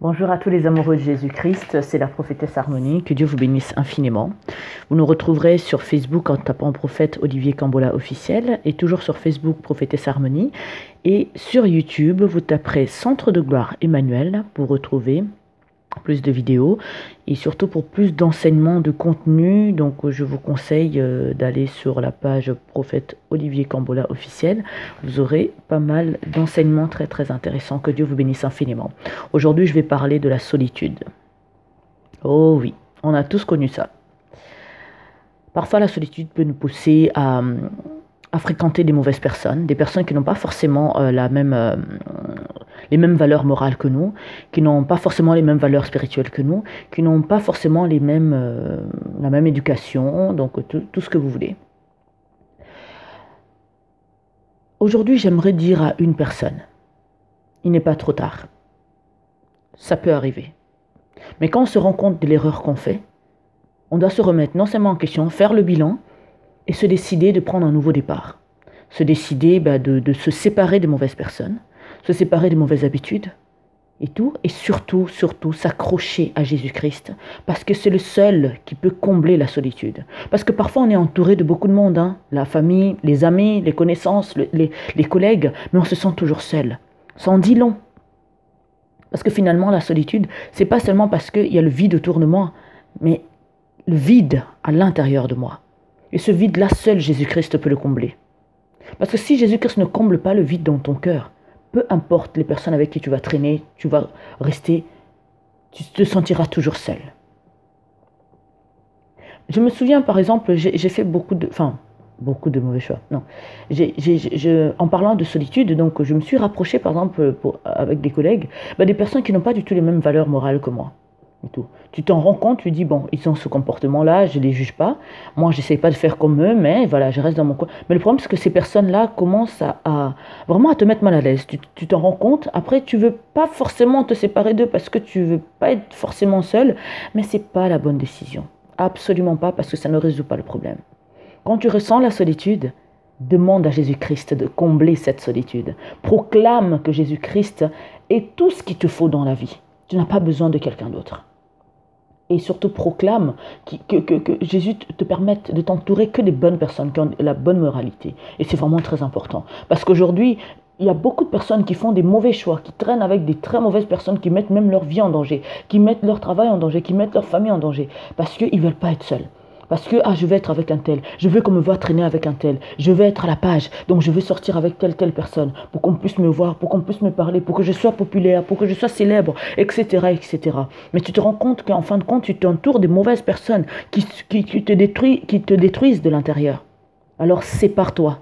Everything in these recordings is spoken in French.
Bonjour à tous les amoureux de Jésus-Christ, c'est la prophétesse Harmonie, que Dieu vous bénisse infiniment. Vous nous retrouverez sur Facebook en tapant prophète Olivier Cambola officiel et toujours sur Facebook prophétesse Harmonie. Et sur YouTube, vous taperez Centre de gloire Emmanuel pour retrouver plus de vidéos et surtout pour plus d'enseignements de contenu. Donc je vous conseille d'aller sur la page prophète Olivier Cambola officiel. Vous aurez pas mal d'enseignements très intéressants. Que Dieu vous bénisse infiniment. Aujourd'hui je vais parler de la solitude. Oh oui, on a tous connu ça. Parfois la solitude peut nous pousser à fréquenter des mauvaises personnes, des personnes qui n'ont pas forcément les mêmes valeurs morales que nous, qui n'ont pas forcément les mêmes valeurs spirituelles que nous, qui n'ont pas forcément la même éducation, donc tout ce que vous voulez. Aujourd'hui, j'aimerais dire à une personne, il n'est pas trop tard. Ça peut arriver. Mais quand on se rend compte de l'erreur qu'on fait, on doit se remettre non seulement en question, faire le bilan et se décider de prendre un nouveau départ. Se décider de se séparer des mauvaises personnes, se séparer des mauvaises habitudes et tout, et surtout s'accrocher à Jésus-Christ, parce que c'est le seul qui peut combler la solitude. Parce que parfois on est entouré de beaucoup de monde, la famille, les amis, les connaissances, les collègues, mais on se sent toujours seul. Ça en dit long. Parce que finalement la solitude, c'est pas seulement parce qu'il y a le vide autour de moi, mais le vide à l'intérieur de moi. Et ce vide-là, seul Jésus-Christ peut le combler. Parce que si Jésus-Christ ne comble pas le vide dans ton cœur, peu importe les personnes avec qui tu vas traîner, tu vas rester, tu te sentiras toujours seul. Je me souviens par exemple, j'ai fait beaucoup de mauvais choix. Non, en parlant de solitude, donc je me suis rapproché par exemple avec des collègues, des personnes qui n'ont pas du tout les mêmes valeurs morales que moi. Et tout. Tu t'en rends compte, tu dis bon, ils ont ce comportement-là, je ne les juge pas. Moi, j'essaie pas de faire comme eux, mais voilà, je reste dans mon coin. Mais le problème, c'est que ces personnes-là commencent vraiment à te mettre mal à l'aise. Tu t'en rends compte. Après, tu veux pas forcément te séparer d'eux parce que tu veux pas être forcément seul, mais c'est pas la bonne décision. Absolument pas, parce que ça ne résout pas le problème. Quand tu ressens la solitude, demande à Jésus-Christ de combler cette solitude. Proclame que Jésus-Christ est tout ce qu'il te faut dans la vie. Tu n'as pas besoin de quelqu'un d'autre. Et surtout proclame que Jésus te permette de t'entourer que des bonnes personnes, qui ont la bonne moralité. Et c'est vraiment très important. Parce qu'aujourd'hui, il y a beaucoup de personnes qui font des mauvais choix, qui traînent avec des très mauvaises personnes, qui mettent même leur vie en danger, qui mettent leur travail en danger, qui mettent leur famille en danger, parce qu'ils ne veulent pas être seuls. Parce que je veux être avec un tel, je veux qu'on me voit traîner avec un tel, je veux être à la page, donc je veux sortir avec telle personne, pour qu'on puisse me voir, pour qu'on puisse me parler, pour que je sois populaire, pour que je sois célèbre, etc. Mais tu te rends compte qu'en fin de compte, tu t'entoures des mauvaises personnes qui te détruisent de l'intérieur. Alors sépare-toi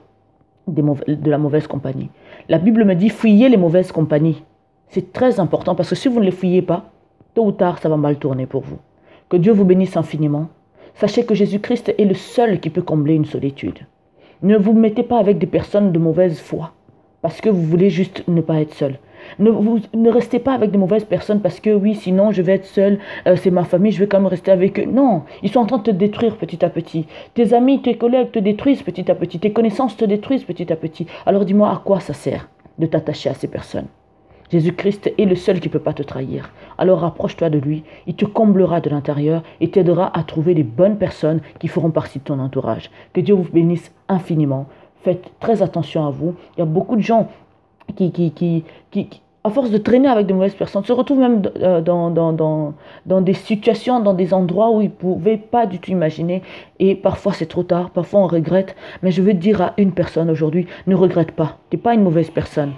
de la mauvaise compagnie. La Bible me dit, fuyez les mauvaises compagnies. C'est très important, parce que si vous ne les fuyez pas, tôt ou tard, ça va mal tourner pour vous. Que Dieu vous bénisse infiniment. Sachez que Jésus-Christ est le seul qui peut combler une solitude. Ne vous mettez pas avec des personnes de mauvaise foi, parce que vous voulez juste ne pas être seul. Ne restez pas avec de mauvaises personnes parce que oui, sinon je vais être seul, c'est ma famille, je vais quand même rester avec eux. Non, ils sont en train de te détruire petit à petit. Tes amis, tes collègues te détruisent petit à petit, tes connaissances te détruisent petit à petit. Alors dis-moi, à quoi ça sert de t'attacher à ces personnes? Jésus-Christ est le seul qui ne peut pas te trahir. Alors rapproche-toi de lui, il te comblera de l'intérieur et t'aidera à trouver les bonnes personnes qui feront partie de ton entourage. Que Dieu vous bénisse infiniment. Faites très attention à vous. Il y a beaucoup de gens qui à force de traîner avec de mauvaises personnes, se retrouvent même dans des situations, dans des endroits où ils ne pouvaient pas du tout imaginer. Et parfois c'est trop tard, parfois on regrette. Mais je veux dire à une personne aujourd'hui, ne regrette pas. Tu n'es pas une mauvaise personne.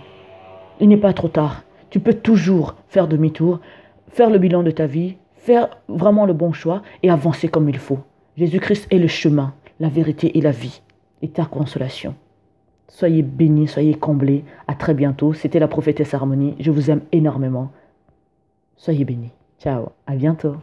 Il n'est pas trop tard. Tu peux toujours faire demi-tour, faire le bilan de ta vie, faire vraiment le bon choix et avancer comme il faut. Jésus-Christ est le chemin, la vérité et la vie, et ta consolation. Soyez bénis, soyez comblés. À très bientôt. C'était la prophétesse Harmonie. Je vous aime énormément. Soyez bénis. Ciao. À bientôt.